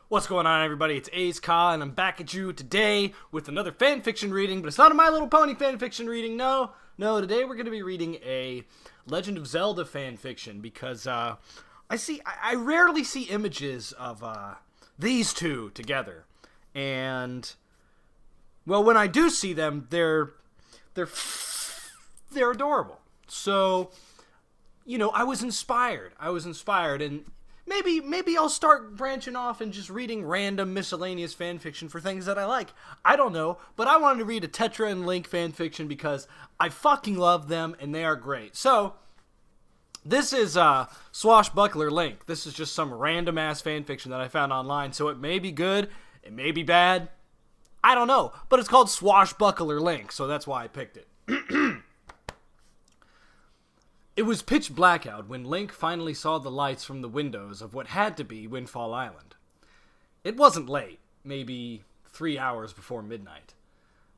What's going on, everybody? It's Ace Ka, and I'm back at you today with another fanfiction reading, but it's not a My Little Pony fanfiction reading, no. Today we're going to be reading a Legend of Zelda fanfiction, because I rarely see images of these two together, and, well, when I do see them, they're adorable. So, I was inspired, and Maybe I'll start branching off and just reading random miscellaneous fanfiction for things that I like. I don't know, but I wanted to read a Tetra and Link fanfiction because I fucking love them and they are great. So, this is Swashbuckler Link. This is just some random ass fanfiction that I found online, so it may be good, it may be bad. I don't know, but it's called Swashbuckler Link, so that's why I picked it. It was pitch black out when Link finally saw the lights from the windows of what had to be Windfall Island. It wasn't late, maybe 3 hours before midnight.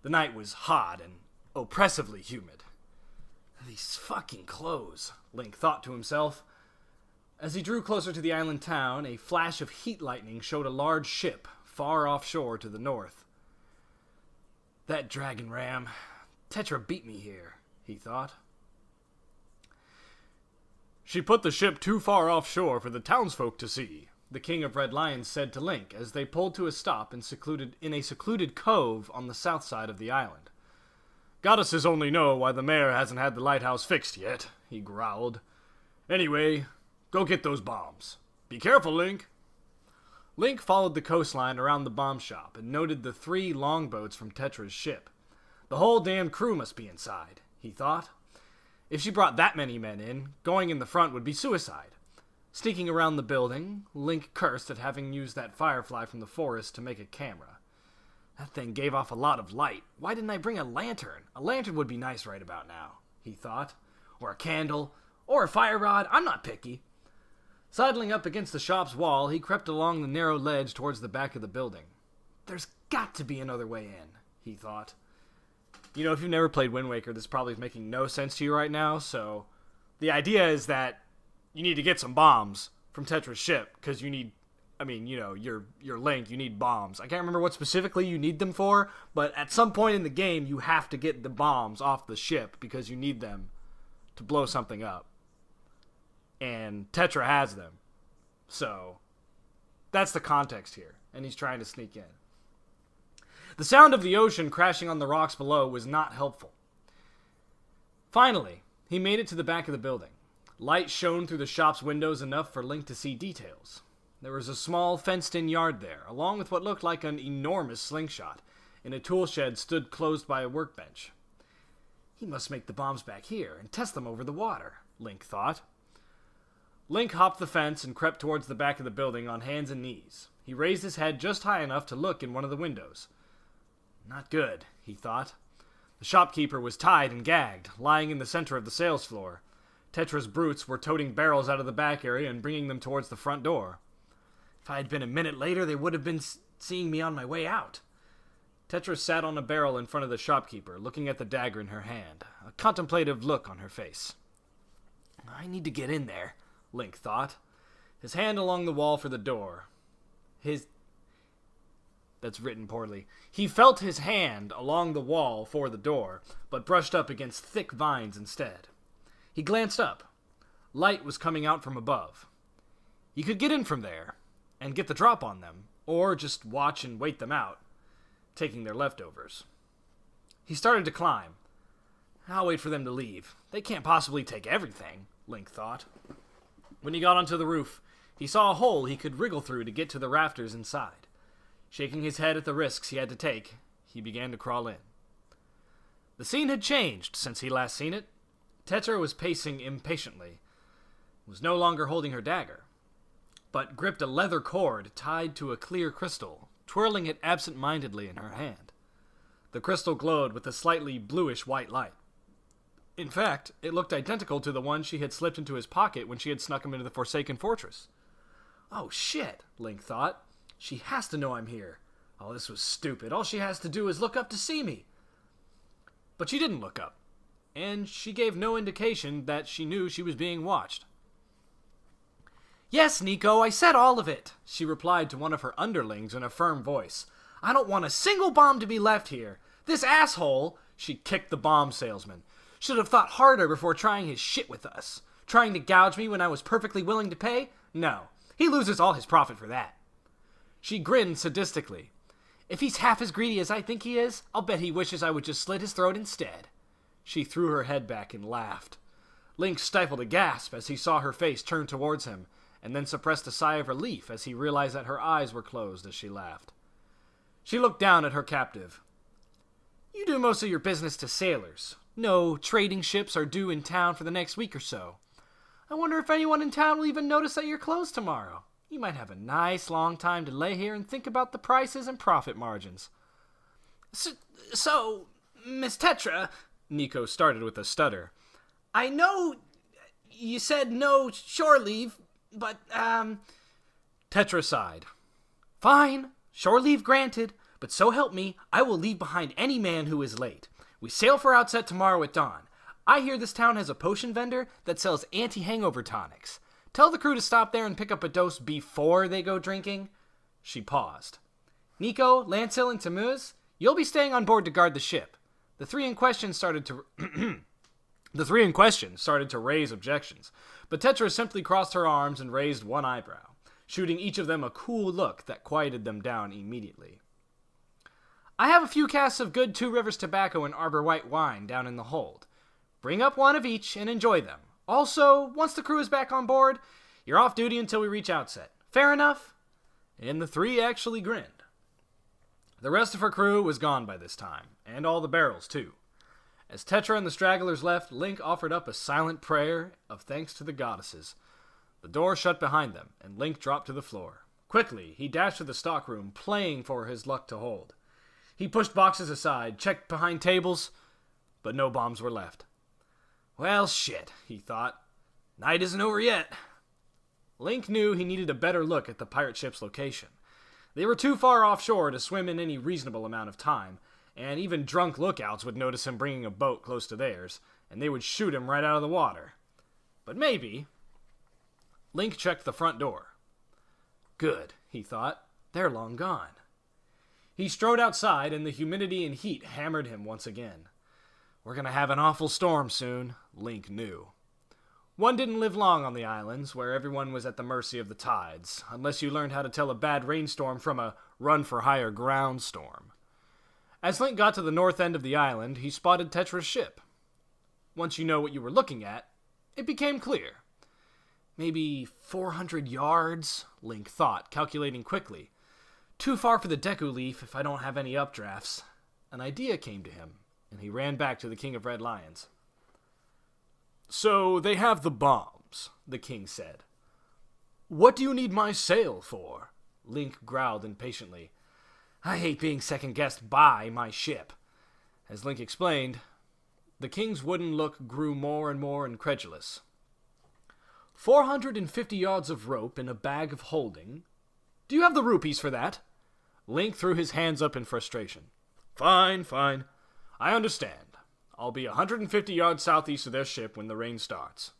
The night was hot and oppressively humid. These fucking clothes, Link thought to himself. As he drew closer to the island town, a flash of heat lightning showed a large ship far offshore to the north. That dragon ram. Tetra beat me here, he thought. She put the ship too far offshore for the townsfolk to see, the King of Red Lions said to Link as they pulled to a stop in a secluded cove on the south side of the island. Goddesses only know why the mayor hasn't had the lighthouse fixed yet, he growled. Anyway, go get those bombs. Be careful, Link. Link followed the coastline around the bomb shop and noted the 3 longboats from Tetra's ship. The whole damn crew must be inside, he thought. If she brought that many men in, going in the front would be suicide. Sneaking around the building, Link cursed at having used that firefly from the forest to make a camera. That thing gave off a lot of light. Why didn't I bring a lantern? A lantern would be nice right about now, he thought. Or a candle, or a fire rod, I'm not picky. Sidling up against the shop's wall, he crept along the narrow ledge towards the back of the building. There's got to be another way in, he thought. If you've never played Wind Waker, this probably is making no sense to you right now, so the idea is that you need to get some bombs from Tetra's ship, because you need, your Link, you need bombs. I can't remember what specifically you need them for, but at some point in the game, you have to get the bombs off the ship, because you need them to blow something up. And Tetra has them. So, that's the context here, and he's trying to sneak in. The sound of the ocean crashing on the rocks below was not helpful. Finally, he made it to the back of the building. Light shone through the shop's windows enough for Link to see details. There was a small fenced-in yard there, along with what looked like an enormous slingshot, and a tool shed stood closed by a workbench. He must make the bombs back here and test them over the water, Link thought. Link hopped the fence and crept towards the back of the building on hands and knees. He raised his head just high enough to look in one of the windows. Not good, he thought. The shopkeeper was tied and gagged, lying in the center of the sales floor. Tetra's brutes were toting barrels out of the back area and bringing them towards the front door. If I had been a minute later, they would have been seeing me on my way out. Tetra sat on a barrel in front of the shopkeeper, looking at the dagger in her hand, a contemplative look on her face. I need to get in there, Link thought, his hand along the wall for the door. That's written poorly. He felt his hand along the wall for the door, but brushed up against thick vines instead. He glanced up. Light was coming out from above. He could get in from there, and get the drop on them, or just watch and wait them out, taking their leftovers. He started to climb. I'll wait for them to leave. They can't possibly take everything, Link thought. When he got onto the roof, he saw a hole he could wriggle through to get to the rafters inside. Shaking his head at the risks he had to take, he began to crawl in. The scene had changed since he last seen it. Tetra was pacing impatiently, was no longer holding her dagger, but gripped a leather cord tied to a clear crystal, twirling it absent-mindedly in her hand. The crystal glowed with a slightly bluish-white light. In fact, it looked identical to the one she had slipped into his pocket when she had snuck him into the Forsaken Fortress. Oh shit, Link thought. She has to know I'm here. Oh, this was stupid. All she has to do is look up to see me. But she didn't look up, and she gave no indication that she knew she was being watched. "Yes, Nico, I said all of it," she replied to one of her underlings in a firm voice. "I don't want a single bomb to be left here. This asshole," she kicked the bomb salesman, "should have thought harder before trying his shit with us. Trying to gouge me when I was perfectly willing to pay? No, he loses all his profit for that." She grinned sadistically. "If he's half as greedy as I think he is, I'll bet he wishes I would just slit his throat instead." She threw her head back and laughed. Link stifled a gasp as he saw her face turn towards him, and then suppressed a sigh of relief as he realized that her eyes were closed as she laughed. She looked down at her captive. "You do most of your business to sailors. No trading ships are due in town for the next week or so. I wonder if anyone in town will even notice that you're closed tomorrow. You might have a nice long time to lay here and think about the prices and profit margins." So, Miss Tetra," Nico started with a stutter, "I know you said no shore leave, but, Tetra sighed. "Fine, shore leave granted, but so help me, I will leave behind any man who is late. We sail for Outset tomorrow at dawn. I hear this town has a potion vendor that sells anti-hangover tonics. Tell the crew to stop there and pick up a dose before they go drinking." She paused. "Nico, Lancel, and Tamuz, you'll be staying on board to guard the ship." The three in question started to raise objections, but Tetra simply crossed her arms and raised one eyebrow, shooting each of them a cool look that quieted them down immediately. "I have a few casks of good Two Rivers tobacco and Arbor white wine down in the hold. Bring up one of each and enjoy them. Also, once the crew is back on board, you're off duty until we reach Outset. Fair enough?" And the three actually grinned. The rest of her crew was gone by this time, and all the barrels, too. As Tetra and the stragglers left, Link offered up a silent prayer of thanks to the goddesses. The door shut behind them, and Link dropped to the floor. Quickly, he dashed to the stockroom, playing for his luck to hold. He pushed boxes aside, checked behind tables, but no bombs were left. Well, shit, he thought. Night isn't over yet. Link knew he needed a better look at the pirate ship's location. They were too far offshore to swim in any reasonable amount of time, and even drunk lookouts would notice him bringing a boat close to theirs, and they would shoot him right out of the water. But maybe... Link checked the front door. Good, he thought. They're long gone. He strode outside, and the humidity and heat hammered him once again. We're gonna have an awful storm soon, Link knew. One didn't live long on the islands, where everyone was at the mercy of the tides, unless you learned how to tell a bad rainstorm from a run-for-higher-ground storm. As Link got to the north end of the island, he spotted Tetra's ship. Once you know what you were looking at, it became clear. Maybe 400 yards, Link thought, calculating quickly. Too far for the Deku Leaf if I don't have any updrafts. An idea came to him, and he ran back to the King of Red Lions. So they have the bombs, the king said. What do you need my sail for? Link growled impatiently. I hate being second-guessed by my ship. As Link explained, the king's wooden look grew more and more incredulous. 450 yards of rope in a bag of holding. Do you have the rupees for that? Link threw his hands up in frustration. Fine. I understand. I'll be 150 yards southeast of their ship when the rain starts.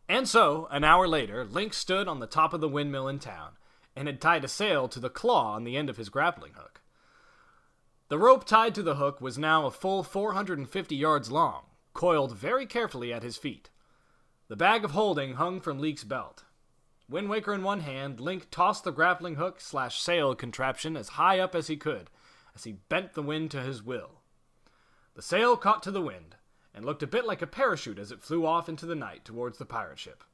And so, an hour later, Link stood on the top of the windmill in town, and had tied a sail to the claw on the end of his grappling hook. The rope tied to the hook was now a full 450 yards long, coiled very carefully at his feet. The bag of holding hung from Link's belt. Wind Waker in one hand, Link tossed the grappling hook/sail contraption as high up as he could, as he bent the wind to his will. The sail caught to the wind, and looked a bit like a parachute as it flew off into the night towards the pirate ship.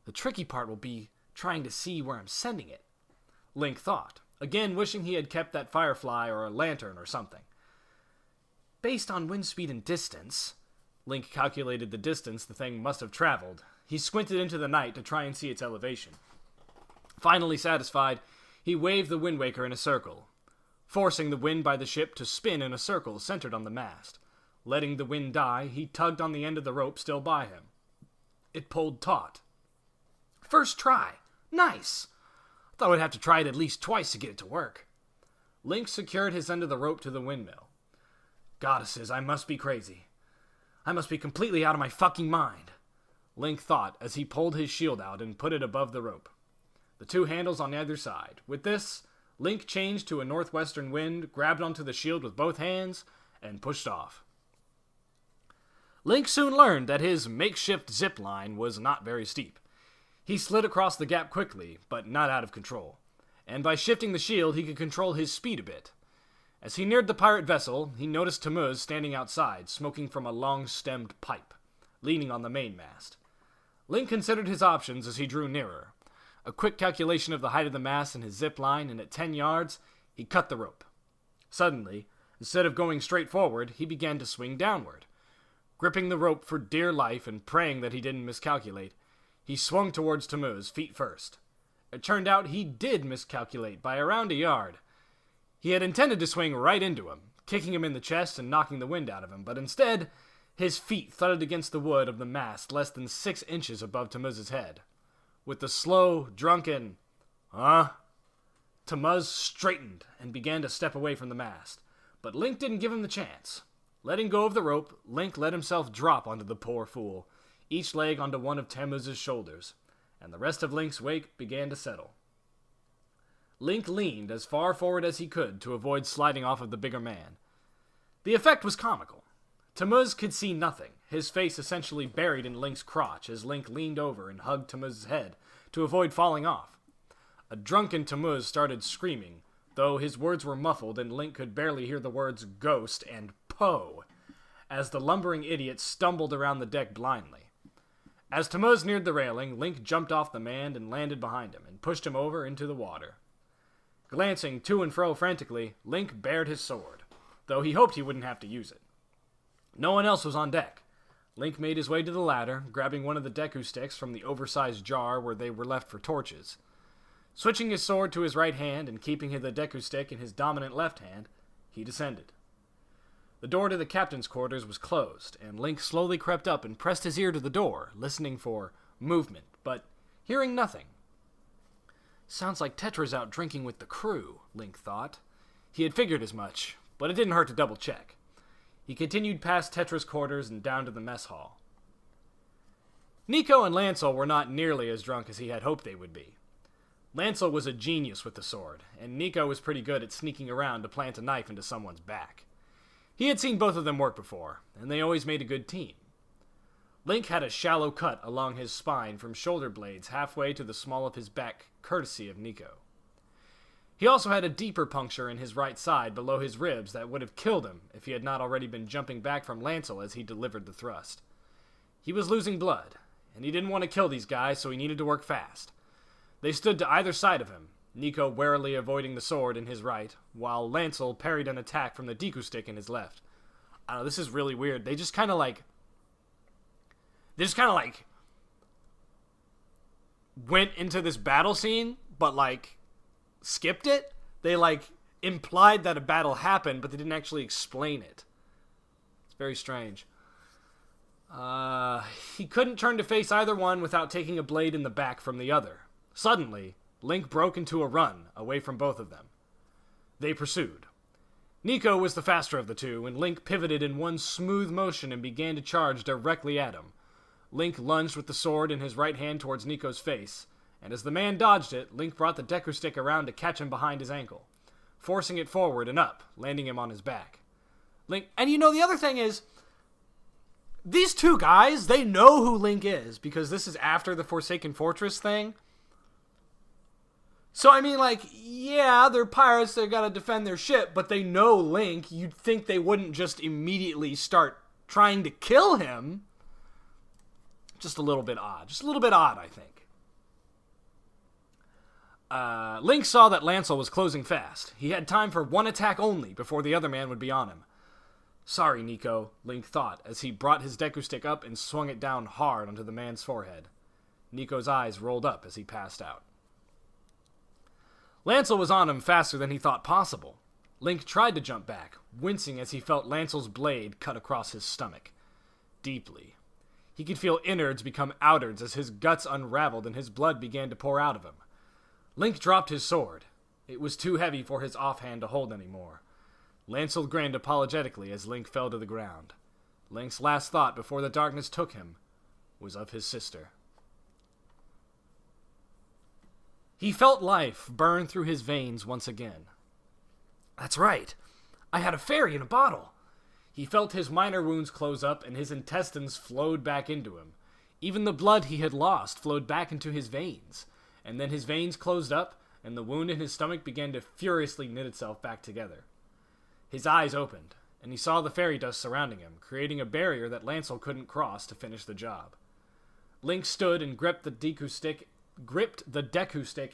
The tricky part will be trying to see where I'm sending it, Link thought, again wishing he had kept that firefly or a lantern or something. Based on wind speed and distance, Link calculated the distance the thing must have traveled. He squinted into the night to try and see its elevation. Finally satisfied, he waved the Wind Waker in a circle, forcing the wind by the ship to spin in a circle centered on the mast. Letting the wind die, he tugged on the end of the rope still by him. It pulled taut. First try. Nice. I thought I'd have to try it at least twice to get it to work. Link secured his end of the rope to the windmill. Goddesses, I must be crazy. I must be completely out of my fucking mind. Link thought as he pulled his shield out and put it above the rope. The two handles on either side. With this, Link changed to a northwestern wind, grabbed onto the shield with both hands, and pushed off. Link soon learned that his makeshift zip line was not very steep. He slid across the gap quickly, but not out of control, and by shifting the shield he could control his speed a bit. As he neared the pirate vessel, he noticed Tamuz standing outside, smoking from a long-stemmed pipe, leaning on the mainmast. Link considered his options as he drew nearer. A quick calculation of the height of the mast and his zip line, and at 10 yards, he cut the rope. Suddenly, instead of going straight forward, he began to swing downward. Gripping the rope for dear life and praying that he didn't miscalculate, he swung towards Tamuz, feet first. It turned out he did miscalculate by around a yard. He had intended to swing right into him, kicking him in the chest and knocking the wind out of him, but instead, his feet thudded against the wood of the mast less than 6 inches above Tamuz's head. With the slow, drunken, Tamuz straightened and began to step away from the mast, but Link didn't give him the chance. Letting go of the rope, Link let himself drop onto the poor fool, each leg onto one of Tamuz's shoulders, and the rest of Link's wake began to settle. Link leaned as far forward as he could to avoid sliding off of the bigger man. The effect was comical. Tamuz could see nothing, his face essentially buried in Link's crotch as Link leaned over and hugged Tamuz's head to avoid falling off. A drunken Tamuz started screaming, though his words were muffled and Link could barely hear the words ghost and Poe, as the lumbering idiot stumbled around the deck blindly. As Tamuz neared the railing, Link jumped off the man and landed behind him and pushed him over into the water. Glancing to and fro frantically, Link bared his sword, though he hoped he wouldn't have to use it. No one else was on deck. Link made his way to the ladder, grabbing one of the Deku sticks from the oversized jar where they were left for torches. Switching his sword to his right hand and keeping the Deku stick in his dominant left hand, he descended. The door to the captain's quarters was closed, and Link slowly crept up and pressed his ear to the door, listening for movement, but hearing nothing. Sounds like Tetra's out drinking with the crew, Link thought. He had figured as much, but it didn't hurt to double-check. He continued past Tetra's quarters and down to the mess hall. Nico and Lancel were not nearly as drunk as he had hoped they would be. Lancel was a genius with the sword, and Nico was pretty good at sneaking around to plant a knife into someone's back. He had seen both of them work before, and they always made a good team. Link had a shallow cut along his spine from shoulder blades halfway to the small of his back, courtesy of Nico. He also had a deeper puncture in his right side below his ribs that would have killed him if he had not already been jumping back from Lancel as he delivered the thrust. He was losing blood, and he didn't want to kill these guys, so he needed to work fast. They stood to either side of him, Nico warily avoiding the sword in his right, while Lancel parried an attack from the Deku stick in his left. I don't know, this is really weird. They just kind of went into this battle scene, but skipped it. They implied that a battle happened, but they didn't actually explain it. It's very strange. He couldn't turn to face either one without taking a blade in the back from the other. Suddenly, Link broke into a run away from both of them. They pursued. Nico was the faster of the two, and Link pivoted in one smooth motion and began to charge directly at him. Link lunged with the sword in his right hand towards Nico's face, and as the man dodged it, Link brought the Deku stick around to catch him behind his ankle, forcing it forward and up, landing him on his back. And the other thing is, these two guys, they know who Link is, because this is after the Forsaken Fortress thing. So, yeah, they're pirates, they gotta defend their ship, but they know Link. You'd think they wouldn't just immediately start trying to kill him. Just a little bit odd. I think. Link saw that Lancel was closing fast. He had time for one attack only before the other man would be on him. Sorry, Nico, Link thought, as he brought his Deku stick up and swung it down hard onto the man's forehead. Nico's eyes rolled up as he passed out. Lancel was on him faster than he thought possible. Link tried to jump back, wincing as he felt Lancel's blade cut across his stomach. Deeply. He could feel innards become outards as his guts unraveled and his blood began to pour out of him. Link dropped his sword. It was too heavy for his offhand to hold anymore. Lancel grinned apologetically as Link fell to the ground. Link's last thought before the darkness took him was of his sister. He felt life burn through his veins once again. That's right. I had a fairy in a bottle. He felt his minor wounds close up and his intestines flowed back into him. Even the blood he had lost flowed back into his veins. And then his veins closed up and the wound in his stomach began to furiously knit itself back together. His eyes opened, and he saw the fairy dust surrounding him, creating a barrier that Lancel couldn't cross to finish the job. Link stood and gripped the Deku stick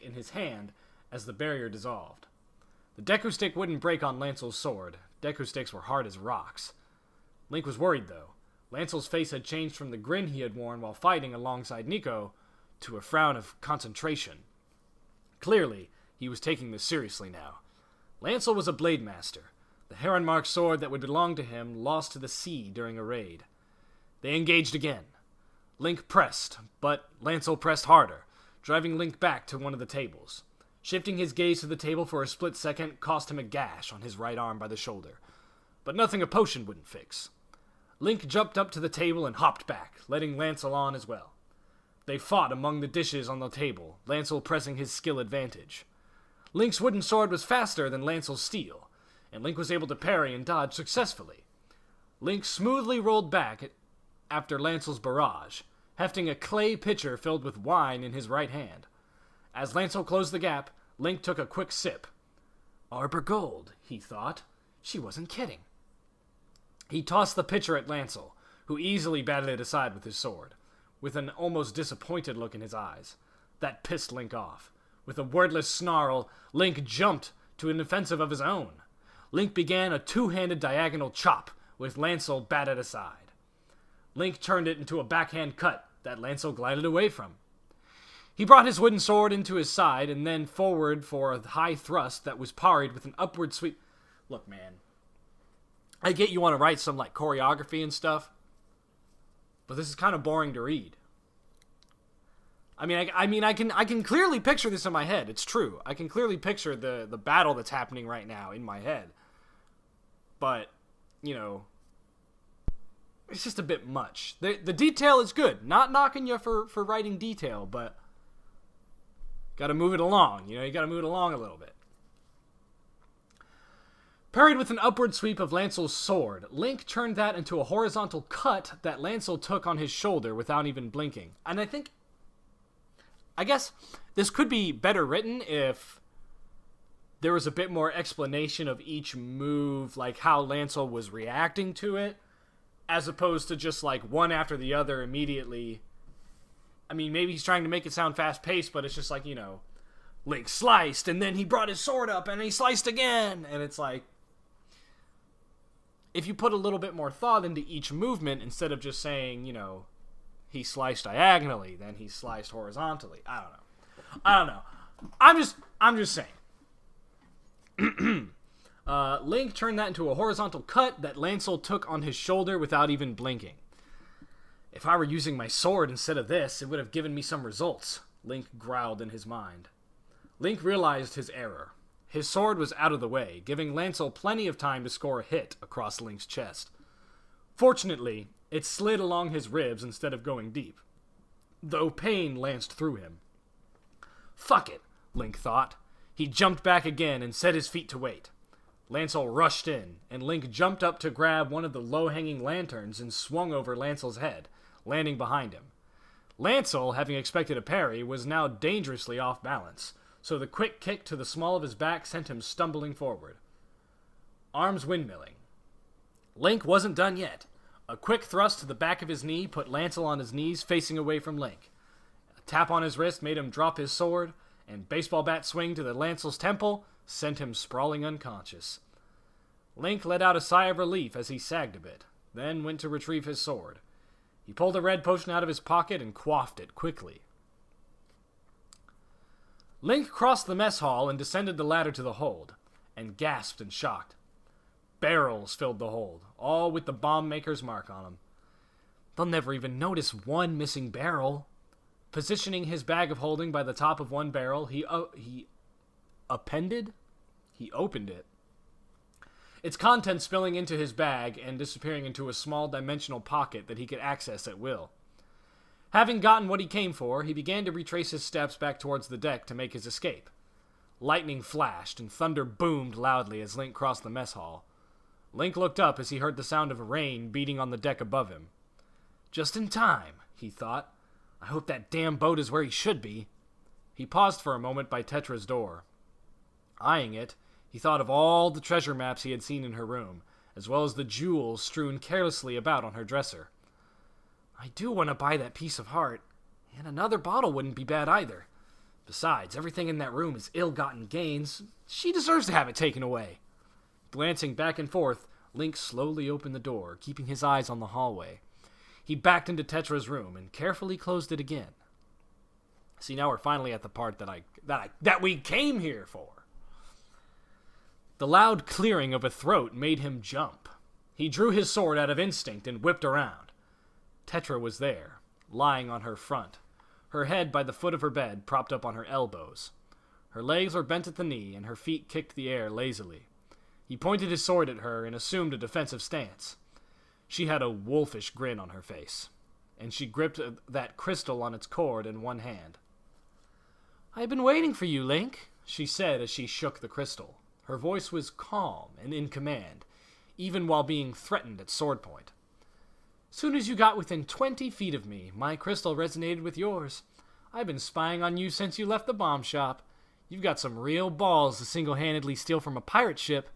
in his hand as the barrier dissolved. The Deku stick wouldn't break on Lancel's sword. Deku sticks were hard as rocks. Link was worried, though. Lancel's face had changed from the grin he had worn while fighting alongside Nico to a frown of concentration. Clearly, he was taking this seriously now. Lancel was a blade master. The heron-marked sword that would belong to him lost to the sea during a raid. They engaged again. Link pressed, but Lancel pressed harder, driving Link back to one of the tables. Shifting his gaze to the table for a split second cost him a gash on his right arm by the shoulder. But nothing a potion wouldn't fix. Link jumped up to the table and hopped back, letting Lancel on as well. They fought among the dishes on the table, Lancel pressing his skill advantage. Link's wooden sword was faster than Lancel's steel, and Link was able to parry and dodge successfully. Link smoothly rolled back after Lancel's barrage, hefting a clay pitcher filled with wine in his right hand. As Lancel closed the gap, Link took a quick sip. Arbor Gold, he thought. She wasn't kidding. He tossed the pitcher at Lancel, who easily batted it aside with his sword, with an almost disappointed look in his eyes. That pissed Link off. With a wordless snarl, Link jumped to an offensive of his own. Link began a two-handed diagonal chop, with Lancel batted aside. Link turned it into a backhand cut that Lancel glided away from. He brought his wooden sword into his side and then forward for a high thrust that was parried with an upward sweep. Look, man, I get you want to write some like choreography and stuff, but this is kind of boring to read. I can clearly picture this in my head. It's true. I can clearly picture the battle that's happening right now in my head. But, you know, it's just a bit much. The detail is good. Not knocking you for writing detail, but got to move it along. You know, you got to move it along a little bit. Parried with an upward sweep of Lancel's sword, Link turned that into a horizontal cut that Lancel took on his shoulder without even blinking. And I guess this could be better written if there was a bit more explanation of each move, like how Lancel was reacting to it, as opposed to just like one after the other immediately. I mean, maybe he's trying to make it sound fast-paced, but it's just like, you know, Link sliced, and then he brought his sword up, and he sliced again, and it's like, if you put a little bit more thought into each movement, instead of just saying, you know, he sliced diagonally, then he sliced horizontally. I don't know. I'm just saying. Link turned that into a horizontal cut that Lancel took on his shoulder without even blinking. If I were using my sword instead of this, it would have given me some results, Link growled in his mind. Link realized his error. His sword was out of the way, giving Lancel plenty of time to score a hit across Link's chest. Fortunately, it slid along his ribs instead of going deep, though pain lanced through him. Fuck it, Link thought. He jumped back again and set his feet to wait. Lancel rushed in, and Link jumped up to grab one of the low-hanging lanterns and swung over Lancel's head, landing behind him. Lancel, having expected a parry, was now dangerously off balance, so the quick kick to the small of his back sent him stumbling forward. Arms windmilling. Link wasn't done yet. A quick thrust to the back of his knee put Lancel on his knees facing away from Link. A tap on his wrist made him drop his sword, and baseball bat swing to the Lancel's temple sent him sprawling unconscious. Link let out a sigh of relief as he sagged a bit, then went to retrieve his sword. He pulled a red potion out of his pocket and quaffed it quickly. Link crossed the mess hall and descended the ladder to the hold, and gasped in shock. Barrels filled the hold, all with the bomb maker's mark on them. They'll never even notice one missing barrel. Positioning his bag of holding by the top of one barrel, he opened it. Its contents spilling into his bag and disappearing into a small dimensional pocket that he could access at will. Having gotten what he came for, he began to retrace his steps back towards the deck to make his escape. Lightning flashed and thunder boomed loudly as Link crossed the mess hall. Link looked up as he heard the sound of rain beating on the deck above him. Just in time, he thought. I hope that damn boat is where he should be. He paused for a moment by Tetra's door. Eyeing it, he thought of all the treasure maps he had seen in her room, as well as the jewels strewn carelessly about on her dresser. I do want to buy that piece of heart, and another bottle wouldn't be bad either. Besides, everything in that room is ill-gotten gains. She deserves to have it taken away. Glancing back and forth, Link slowly opened the door, keeping his eyes on the hallway. He backed into Tetra's room and carefully closed it again. See, now we're finally at the part that we came here for. The loud clearing of a throat made him jump. He drew his sword out of instinct and whipped around. Tetra was there, lying on her front, her head by the foot of her bed propped up on her elbows. Her legs were bent at the knee, and her feet kicked the air lazily. He pointed his sword at her and assumed a defensive stance. She had a wolfish grin on her face, and she gripped that crystal on its cord in one hand. "I've been waiting for you, Link," she said as she shook the crystal. Her voice was calm and in command, even while being threatened at sword point. "Soon as you got within 20 feet of me, my crystal resonated with yours. I've been spying on you since you left the bomb shop. You've got some real balls to single-handedly steal from a pirate ship.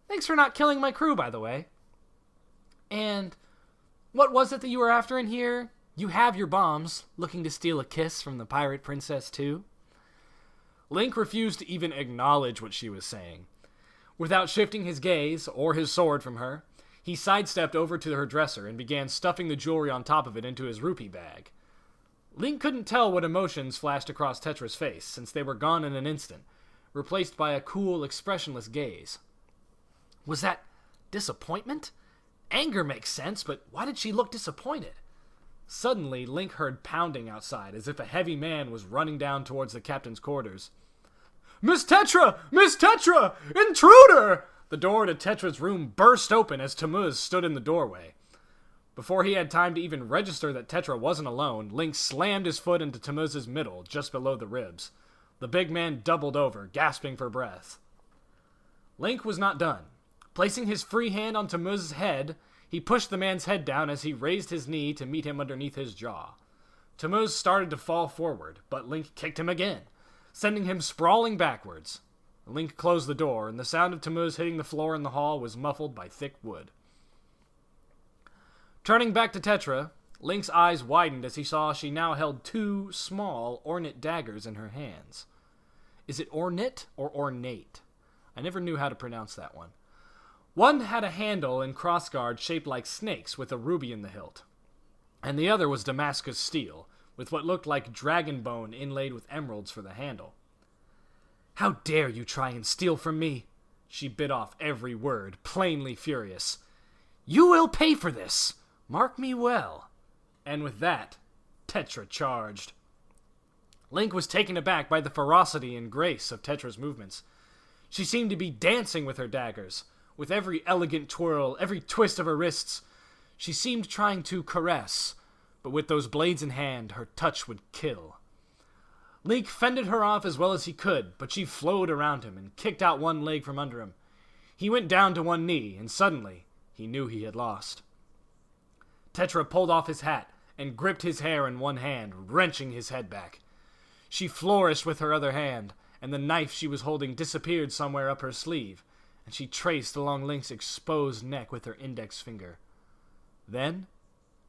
Thanks for not killing my crew, by the way. And what was it that you were after in here? You have your bombs, looking to steal a kiss from the pirate princess, too?" Link refused to even acknowledge what she was saying. Without shifting his gaze or his sword from her, he sidestepped over to her dresser and began stuffing the jewelry on top of it into his rupee bag. Link couldn't tell what emotions flashed across Tetra's face, since they were gone in an instant, replaced by a cool, expressionless gaze. Was that disappointment? Anger makes sense, but why did she look disappointed? Suddenly, Link heard pounding outside, as if a heavy man was running down towards the captain's quarters. "Miss Tetra! Miss Tetra! Intruder!" The door to Tetra's room burst open as Tamuz stood in the doorway. Before he had time to even register that Tetra wasn't alone, Link slammed his foot into Tamuz's middle, just below the ribs. The big man doubled over, gasping for breath. Link was not done. Placing his free hand on Tamuz's head, he pushed the man's head down as he raised his knee to meet him underneath his jaw. Tamuz started to fall forward, but Link kicked him again, sending him sprawling backwards. Link closed the door, and the sound of Tamuz hitting the floor in the hall was muffled by thick wood. Turning back to Tetra, Link's eyes widened as he saw she now held two small, ornate daggers in her hands. Is it ornate or ornate? I never knew how to pronounce that one. One had a handle and crossguard shaped like snakes with a ruby in the hilt, and the other was Damascus steel, with what looked like dragon bone inlaid with emeralds for the handle. "How dare you try and steal from me?" She bit off every word, plainly furious. "You will pay for this! Mark me well." And with that, Tetra charged. Link was taken aback by the ferocity and grace of Tetra's movements. She seemed to be dancing with her daggers, with every elegant twirl, every twist of her wrists. She seemed trying to caress, but with those blades in hand, her touch would kill. Link fended her off as well as he could, but she flowed around him and kicked out one leg from under him. He went down to one knee, and suddenly, he knew he had lost. Tetra pulled off his hat and gripped his hair in one hand, wrenching his head back. She flourished with her other hand, and the knife she was holding disappeared somewhere up her sleeve, and she traced along Link's exposed neck with her index finger. Then,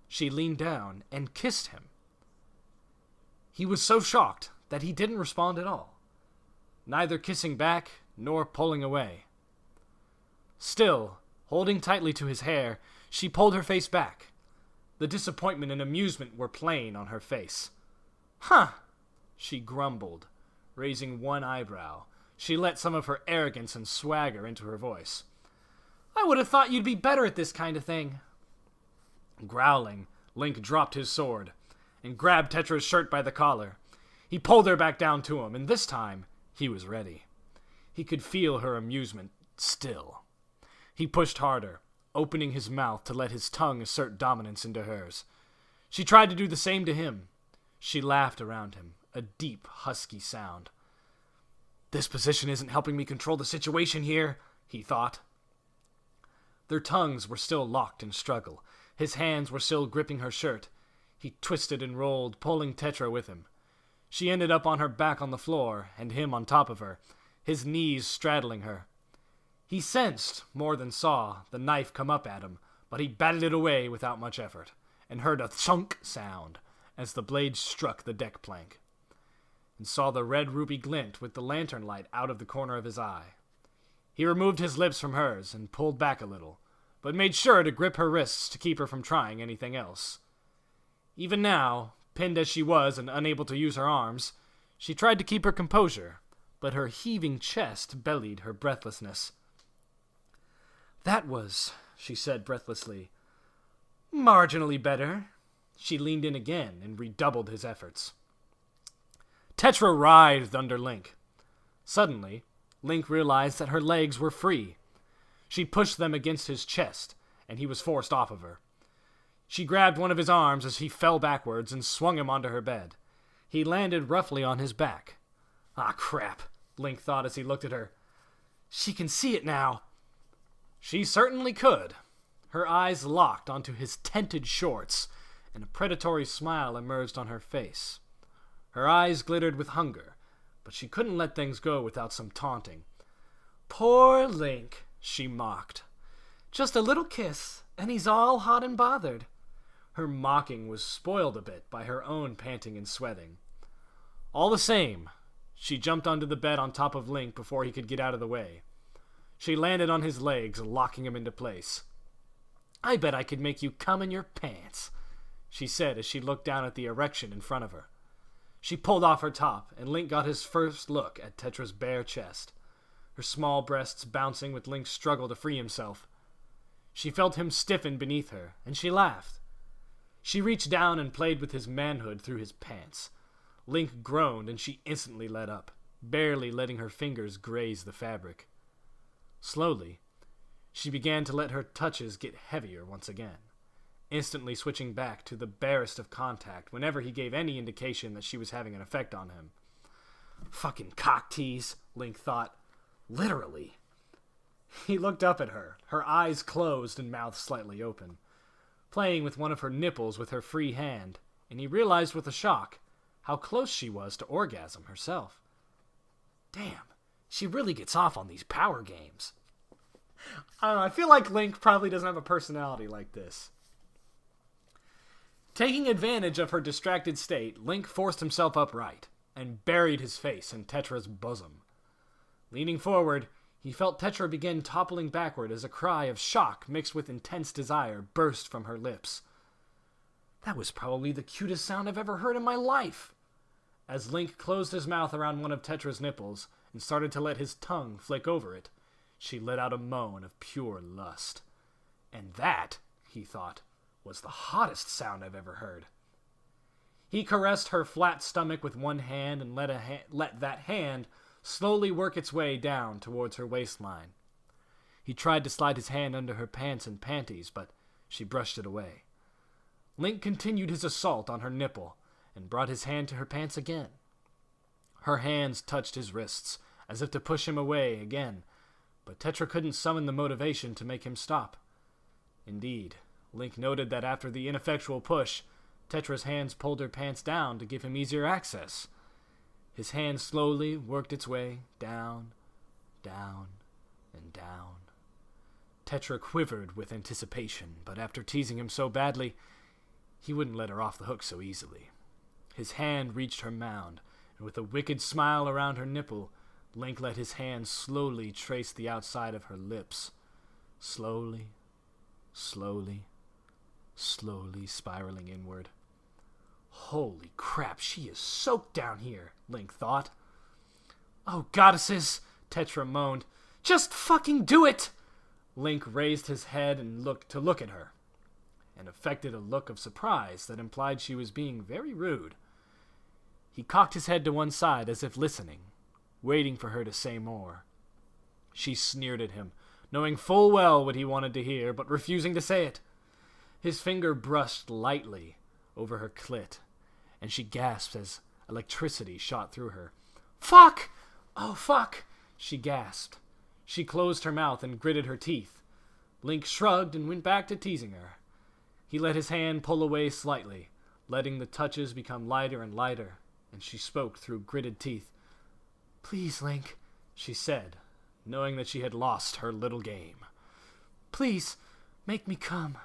she leaned down and kissed him. He was so shocked that he didn't respond at all, neither kissing back nor pulling away. Still, holding tightly to his hair, she pulled her face back. The disappointment and amusement were plain on her face. "Huh," she grumbled, raising one eyebrow. She let some of her arrogance and swagger into her voice. "I would have thought you'd be better at this kind of thing." Growling, Link dropped his sword and grabbed Tetra's shirt by the collar. He pulled her back down to him, and this time, he was ready. He could feel her amusement still. He pushed harder, opening his mouth to let his tongue assert dominance into hers. She tried to do the same to him. She laughed around him, a deep, husky sound. "This position isn't helping me control the situation here," he thought. Their tongues were still locked in struggle. His hands were still gripping her shirt. He twisted and rolled, pulling Tetra with him. She ended up on her back on the floor, and him on top of her, his knees straddling her. He sensed, more than saw, the knife come up at him, but he batted it away without much effort, and heard a thunk sound as the blade struck the deck plank, and saw the red ruby glint with the lantern light out of the corner of his eye. He removed his lips from hers and pulled back a little, but made sure to grip her wrists to keep her from trying anything else. Even now, pinned as she was and unable to use her arms, she tried to keep her composure, but her heaving chest bellied her breathlessness. "That was," she said breathlessly, "marginally better." She leaned in again and redoubled his efforts. Tetra writhed under Link. Suddenly, Link realized that her legs were free. She pushed them against his chest, and he was forced off of her. She grabbed one of his arms as he fell backwards and swung him onto her bed. He landed roughly on his back. "Ah, crap," Link thought as he looked at her. "She can see it now." She certainly could. Her eyes locked onto his tented shorts, and a predatory smile emerged on her face. Her eyes glittered with hunger, but she couldn't let things go without some taunting. "Poor Link," she mocked. "Just a little kiss, and he's all hot and bothered." Her mocking was spoiled a bit by her own panting and sweating. All the same, she jumped onto the bed on top of Link before he could get out of the way. She landed on his legs, locking him into place. "I bet I could make you come in your pants," she said as she looked down at the erection in front of her. She pulled off her top, and Link got his first look at Tetra's bare chest, her small breasts bouncing with Link's struggle to free himself. She felt him stiffen beneath her, and she laughed. She reached down and played with his manhood through his pants. Link groaned, and she instantly let up, barely letting her fingers graze the fabric. Slowly, she began to let her touches get heavier once again, instantly switching back to the barest of contact whenever he gave any indication that she was having an effect on him. "Fucking cock tease," Link thought. Literally. He looked up at her, her eyes closed and mouth slightly open, playing with one of her nipples with her free hand, and he realized with a shock how close she was to orgasm herself. Damn, she really gets off on these power games. I don't know, I feel like Link probably doesn't have a personality like this. Taking advantage of her distracted state, Link forced himself upright and buried his face in Tetra's bosom. Leaning forward, he felt Tetra begin toppling backward as a cry of shock mixed with intense desire burst from her lips. That was probably the cutest sound I've ever heard in my life. As Link closed his mouth around one of Tetra's nipples and started to let his tongue flick over it, she let out a moan of pure lust. And that, he thought, was the hottest sound I've ever heard. He caressed her flat stomach with one hand and let that hand slowly work its way down towards her waistline. He tried to slide his hand under her pants and panties, but she brushed it away. Link continued his assault on her nipple and brought his hand to her pants again. Her hands touched his wrists, as if to push him away again, but Tetra couldn't summon the motivation to make him stop. Indeed, Link noted that after the ineffectual push, Tetra's hands pulled her pants down to give him easier access. His hand slowly worked its way down, down, and down. Tetra quivered with anticipation, but after teasing him so badly, he wouldn't let her off the hook so easily. His hand reached her mound, and with a wicked smile around her nipple, Link let his hand slowly trace the outside of her lips. Slowly, slowly, slowly spiraling inward. Holy crap, she is soaked down here, Link thought. Oh, goddesses, Tetra moaned. Just fucking do it! Link raised his head and looked at her, and affected a look of surprise that implied she was being very rude. He cocked his head to one side as if listening, waiting for her to say more. She sneered at him, knowing full well what he wanted to hear, but refusing to say it. His finger brushed lightly, over her clit, and she gasped as electricity shot through her. "Fuck! Oh, fuck!" she gasped. She closed her mouth and gritted her teeth. Link shrugged and went back to teasing her. He let his hand pull away slightly, letting the touches become lighter and lighter, and she spoke through gritted teeth. "Please, Link," she said, knowing that she had lost her little game. "Please, make me come."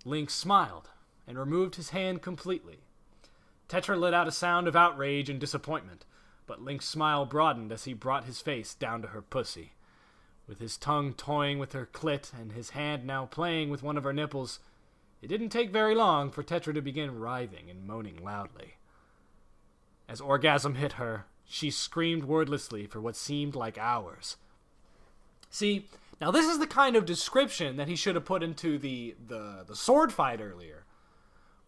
Link smiled and removed his hand completely. Tetra let out a sound of outrage and disappointment, but Link's smile broadened as he brought his face down to her pussy. With his tongue toying with her clit and his hand now playing with one of her nipples, it didn't take very long for Tetra to begin writhing and moaning loudly. As orgasm hit her, she screamed wordlessly for what seemed like hours. See, now this is the kind of description that he should have put into the sword fight earlier.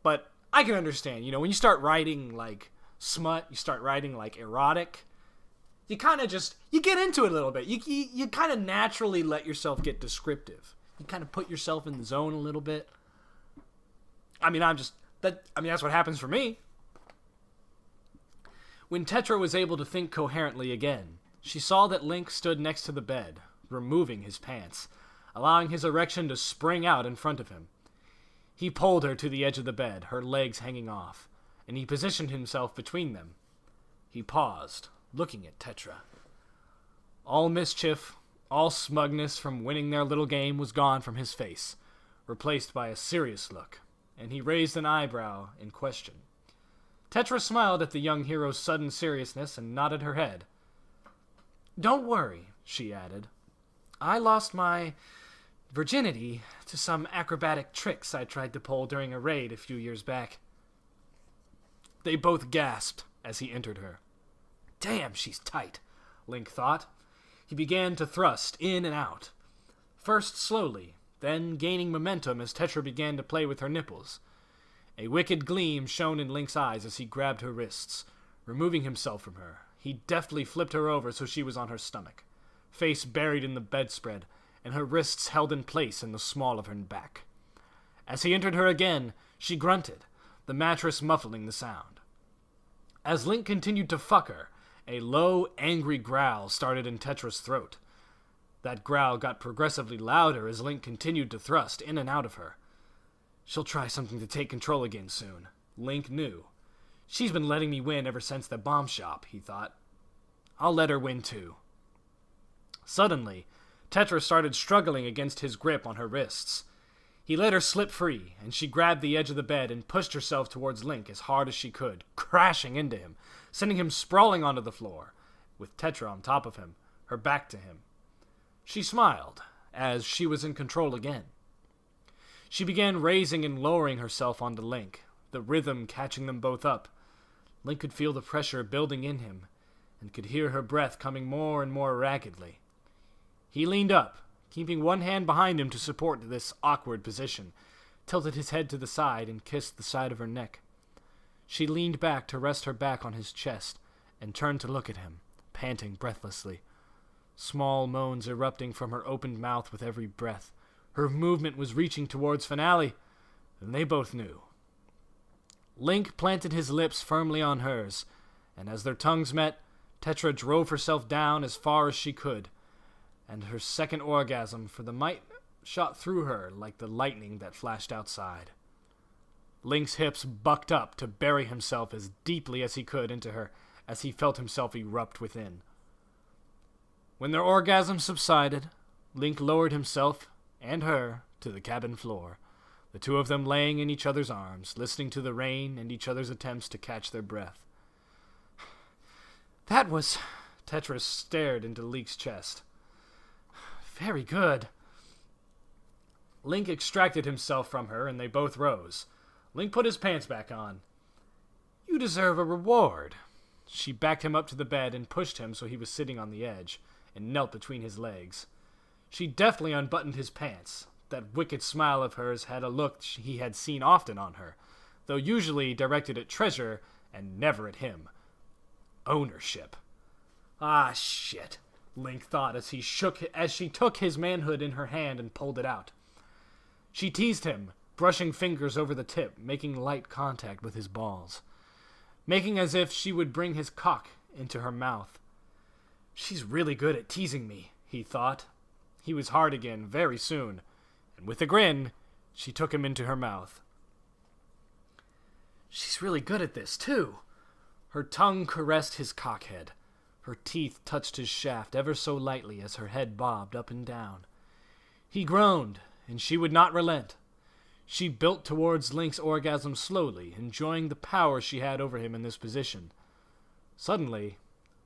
But I can understand, when you start writing like smut, you start writing like erotic, you kind of you get into it a little bit. You kind of naturally let yourself get descriptive. You kind of put yourself in the zone a little bit. That's what happens for me. When Tetra was able to think coherently again, she saw that Link stood next to the bed, removing his pants, allowing his erection to spring out in front of him. He pulled her to the edge of the bed, her legs hanging off, and he positioned himself between them. He paused, looking at Tetra. All mischief, all smugness from winning their little game was gone from his face, replaced by a serious look, and he raised an eyebrow in question. Tetra smiled at the young hero's sudden seriousness and nodded her head. "Don't worry," she added. "I lost my virginity to some acrobatic tricks I tried to pull during a raid a few years back." They both gasped as he entered her. "Damn, she's tight," Link thought. He began to thrust in and out, first slowly, then gaining momentum as Tetra began to play with her nipples. A wicked gleam shone in Link's eyes as he grabbed her wrists. Removing himself from her, he deftly flipped her over so she was on her stomach, face buried in the bedspread, and her wrists held in place in the small of her back. As he entered her again, she grunted, the mattress muffling the sound. As Link continued to fuck her, a low, angry growl started in Tetra's throat. That growl got progressively louder as Link continued to thrust in and out of her. She'll try something to take control again soon, Link knew. She's been letting me win ever since the bomb shop, he thought. I'll let her win too. Suddenly, Tetra started struggling against his grip on her wrists. He let her slip free, and she grabbed the edge of the bed and pushed herself towards Link as hard as she could, crashing into him, sending him sprawling onto the floor, with Tetra on top of him, her back to him. She smiled, as she was in control again. She began raising and lowering herself onto Link, the rhythm catching them both up. Link could feel the pressure building in him, and could hear her breath coming more and more raggedly. He leaned up, keeping one hand behind him to support this awkward position, tilted his head to the side and kissed the side of her neck. She leaned back to rest her back on his chest, and turned to look at him, panting breathlessly. Small moans erupting from her opened mouth with every breath. Her movement was reaching towards finale, and they both knew. Link planted his lips firmly on hers, and as their tongues met, Tetra drove herself down as far as she could, and her second orgasm for the might shot through her like the lightning that flashed outside. Link's hips bucked up to bury himself as deeply as he could into her as he felt himself erupt within. When their orgasm subsided, Link lowered himself and her to the cabin floor, the two of them laying in each other's arms, listening to the rain and each other's attempts to catch their breath. That was... Tetra stared into Link's chest. Very good. Link extracted himself from her, and they both rose. Link put his pants back on. You deserve a reward. She backed him up to the bed and pushed him so he was sitting on the edge, and knelt between his legs. She deftly unbuttoned his pants. That wicked smile of hers had a look he had seen often on her, though usually directed at Treasure and never at him. Ownership. Ah, shit, Link thought as she took his manhood in her hand and pulled it out. She teased him, brushing fingers over the tip, making light contact with his balls, making as if she would bring his cock into her mouth. She's really good at teasing me, he thought. He was hard again very soon, and with a grin, she took him into her mouth. She's really good at this, too. Her tongue caressed his cockhead. Her teeth touched his shaft ever so lightly as her head bobbed up and down. He groaned, and she would not relent. She built towards Link's orgasm slowly, enjoying the power she had over him in this position. Suddenly,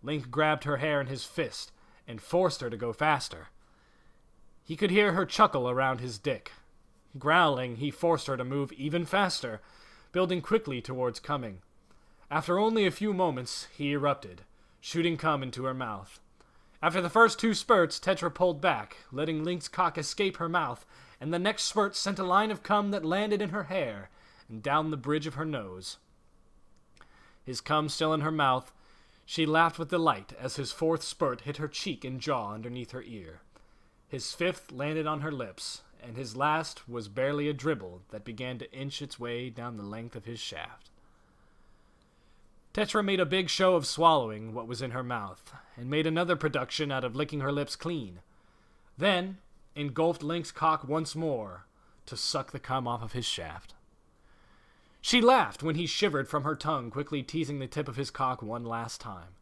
Link grabbed her hair in his fist and forced her to go faster. He could hear her chuckle around his dick. Growling, he forced her to move even faster, building quickly towards coming. After only a few moments, he erupted, shooting cum into her mouth. After the first 2 spurts, Tetra pulled back, letting Link's cock escape her mouth, and the next spurt sent a line of cum that landed in her hair and down the bridge of her nose. His cum still in her mouth, she laughed with delight as his 4th spurt hit her cheek and jaw underneath her ear. His 5th landed on her lips, and his last was barely a dribble that began to inch its way down the length of his shaft. Tetra made a big show of swallowing what was in her mouth, and made another production out of licking her lips clean. Then engulfed Link's cock once more to suck the cum off of his shaft. She laughed when he shivered from her tongue, quickly teasing the tip of his cock one last time.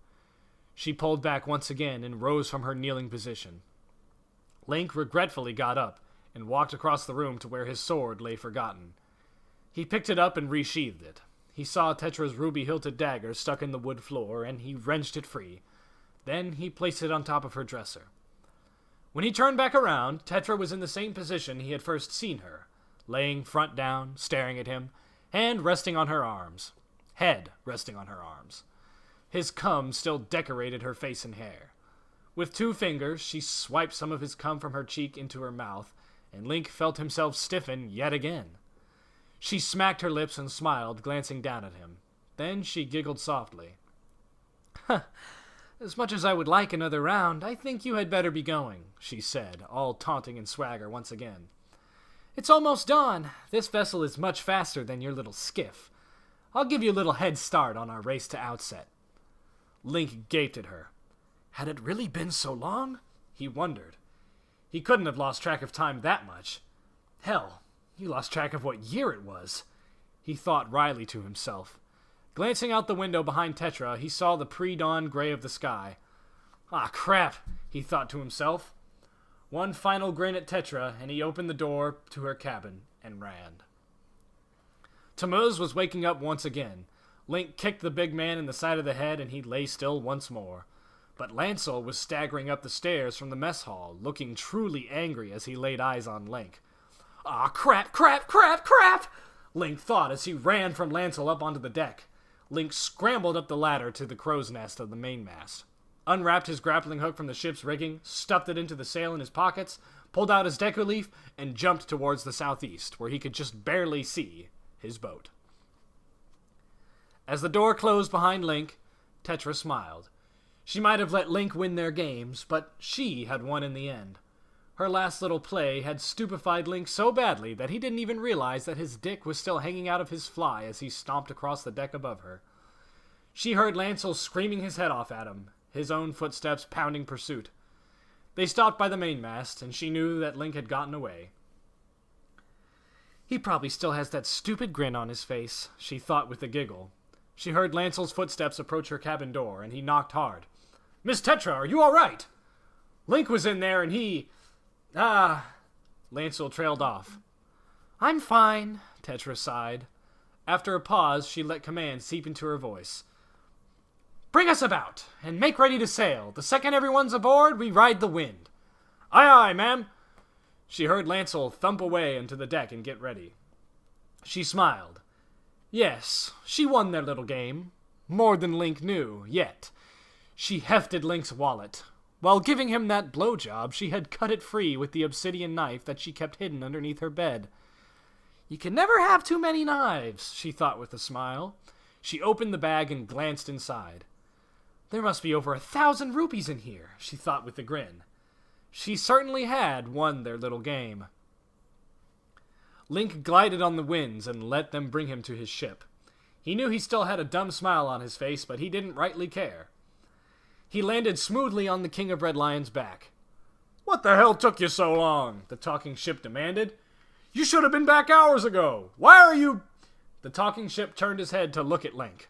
She pulled back once again and rose from her kneeling position. Link regretfully got up and walked across the room to where his sword lay forgotten. He picked it up and resheathed it. He saw Tetra's ruby-hilted dagger stuck in the wood floor, and he wrenched it free. Then he placed it on top of her dresser. When he turned back around, Tetra was in the same position he had first seen her, laying front down, staring at him, hand resting on her arms, head resting on her arms. His cum still decorated her face and hair. With 2 fingers, she swiped some of his cum from her cheek into her mouth, and Link felt himself stiffen yet again. She smacked her lips and smiled, glancing down at him. Then she giggled softly. As much as I would like another round, I think you had better be going, she said, all taunting and swagger once again. It's almost dawn. This vessel is much faster than your little skiff. I'll give you a little head start on our race to Outset. Link gaped at her. Had it really been so long? He wondered. He couldn't have lost track of time that much. Hell, he lost track of what year it was. He thought wryly to himself. Glancing out the window behind Tetra, he saw the pre-dawn gray of the sky. Ah, crap, he thought to himself. One final grin at Tetra, and he opened the door to her cabin and ran. Tamuz was waking up once again. Link kicked the big man in the side of the head, and he lay still once more. But Lancel was staggering up the stairs from the mess hall, looking truly angry as he laid eyes on Link. Ah, crap, crap, crap, crap! Link thought as he ran from Lancel up onto the deck. Link scrambled up the ladder to the crow's nest of the mainmast, unwrapped his grappling hook from the ship's rigging, stuffed it into the sail in his pockets, pulled out his deco leaf, and jumped towards the southeast, where he could just barely see his boat. As the door closed behind Link, Tetra smiled. She might have let Link win their games, but she had won in the end. Her last little play had stupefied Link so badly that he didn't even realize that his dick was still hanging out of his fly as he stomped across the deck above her. She heard Lancel screaming his head off at him, his own footsteps pounding pursuit. They stopped by the mainmast, and she knew that Link had gotten away. He probably still has that stupid grin on his face, she thought with a giggle. She heard Lancel's footsteps approach her cabin door, and he knocked hard. Miss Tetra, are you all right? Link was in there, and he... Lancel trailed off. I'm fine, Tetra sighed. After a pause, she let command seep into her voice. Bring us about, and make ready to sail. The second everyone's aboard, we ride the wind. Aye, aye, ma'am. She heard Lancel thump away into the deck and get ready. She smiled. Yes, she won their little game. More than Link knew, yet. She hefted Link's wallet. While giving him that blowjob, she had cut it free with the obsidian knife that she kept hidden underneath her bed. You can never have too many knives, she thought with a smile. She opened the bag and glanced inside. There must be over 1,000 rupees in here, she thought with a grin. She certainly had won their little game. Link glided on the winds and let them bring him to his ship. He knew he still had a dumb smile on his face, but he didn't rightly care. He landed smoothly on the King of Red Lion's back. "What the hell took you so long?" the talking ship demanded. "You should have been back hours ago. Why are you—" The talking ship turned his head to look at Link.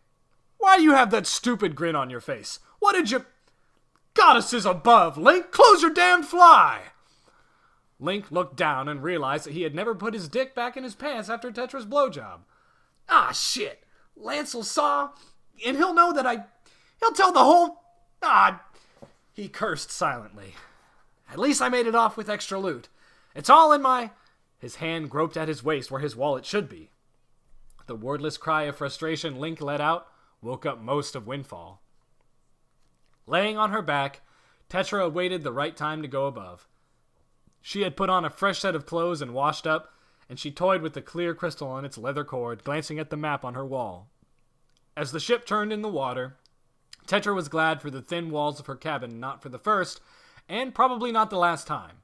"Why do you have that stupid grin on your face? What did you—" "Goddesses above, Link! Close your damned fly!" Link looked down and realized that he had never put his dick back in his pants after Tetra's blowjob. "Ah, shit! Lancel saw, and he'll know that he'll tell the whole... Ah!" He cursed silently. "At least I made it off with extra loot. It's all in my..." His hand groped at his waist where his wallet should be. The wordless cry of frustration Link let out woke up most of Windfall. Laying on her back, Tetra awaited the right time to go above. She had put on a fresh set of clothes and washed up, and she toyed with the clear crystal on its leather cord, glancing at the map on her wall. As the ship turned in the water, Tetra was glad for the thin walls of her cabin, not for the first, and probably not the last time.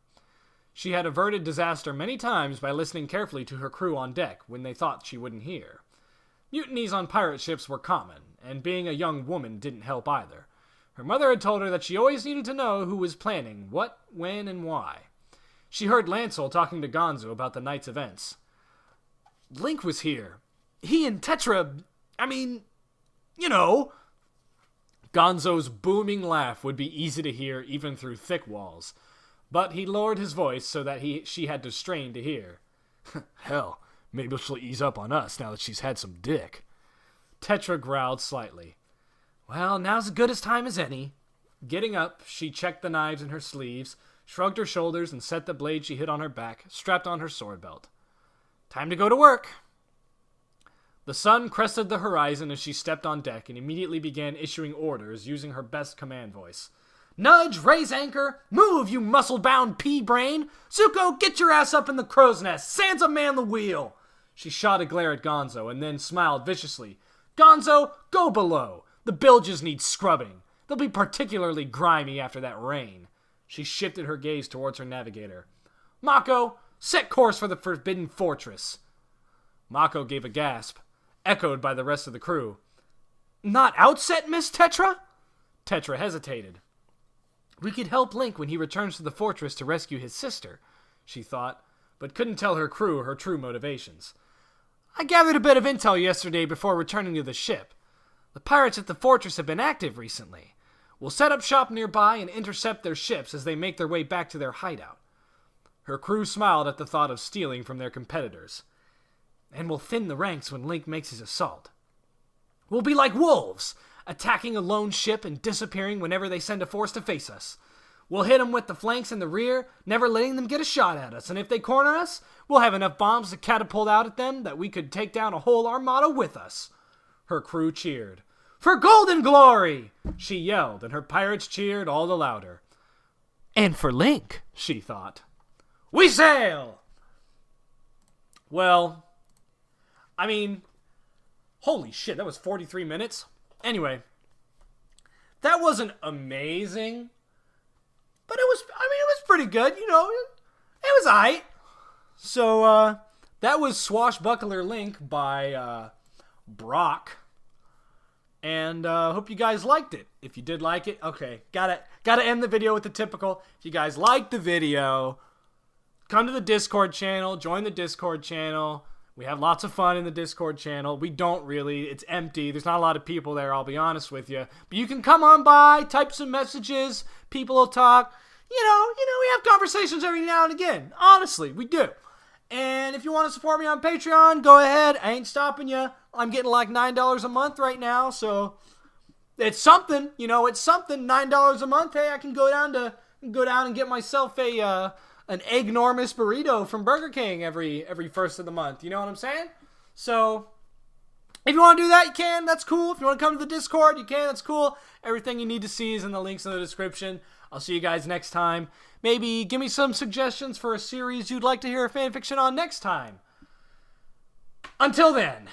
She had averted disaster many times by listening carefully to her crew on deck when they thought she wouldn't hear. Mutinies on pirate ships were common, and being a young woman didn't help either. Her mother had told her that she always needed to know who was planning what, when, and why. She heard Lancel talking to Gonzo about the night's events. Link was here. He and Tetra... you know... Gonzo's booming laugh would be easy to hear even through thick walls, but he lowered his voice so that she had to strain to hear. "Hell, maybe she'll ease up on us now that she's had some dick." Tetra growled slightly. "Well, now's as good a time as any." Getting up, she checked the knives in her sleeves, shrugged her shoulders, and set the blade she hid on her back, strapped on her sword belt. "Time to go to work." The sun crested the horizon as she stepped on deck and immediately began issuing orders using her best command voice. "Nudge, raise anchor, move, you muscle-bound pea-brain! Zuko, get your ass up in the crow's nest! Sansa, man the wheel!" She shot a glare at Gonzo and then smiled viciously. "Gonzo, go below! The bilges need scrubbing. They'll be particularly grimy after that rain." She shifted her gaze towards her navigator. "Mako, set course for the Forbidden Fortress." Mako gave a gasp, echoed by the rest of the crew. "Not outset, Miss Tetra?" Tetra hesitated. "We could help Link when he returns to the fortress to rescue his sister," she thought, but couldn't tell her crew her true motivations. "I gathered a bit of intel yesterday before returning to the ship. The pirates at the fortress have been active recently. We'll set up shop nearby and intercept their ships as they make their way back to their hideout." Her crew smiled at the thought of stealing from their competitors. "And we'll thin the ranks when Link makes his assault. We'll be like wolves, attacking a lone ship and disappearing whenever they send a force to face us. We'll hit them with the flanks and the rear, never letting them get a shot at us, and if they corner us, we'll have enough bombs to catapult out at them that we could take down a whole armada with us." Her crew cheered. "For golden glory!" she yelled, and her pirates cheered all the louder. "And for Link," she thought. "We sail!" Well, holy shit, that was 43 minutes. Anyway, that wasn't amazing, but it was pretty good, it was aight. So, that was Swashbuckler Link by, Brock. And, hope you guys liked it. If you did like it, okay, gotta end the video with the typical. If you guys liked the video, come to the Discord channel, join the Discord channel. We have lots of fun in the Discord channel. We don't really. It's empty. There's not a lot of people there, I'll be honest with you. But you can come on by, type some messages. People will talk. We have conversations every now and again. Honestly, we do. And if you want to support me on Patreon, go ahead. I ain't stopping you. I'm getting like $9 a month right now, so it's something. It's something. $9 a month. Hey, I can go down and get myself an eggnormous burrito from Burger King every first of the month. You know what I'm saying? So, if you want to do that, you can. That's cool. If you want to come to the Discord, you can. That's cool. Everything you need to see is in the links in the description. I'll see you guys next time. Maybe give me some suggestions for a series you'd like to hear a fanfiction on next time. Until then.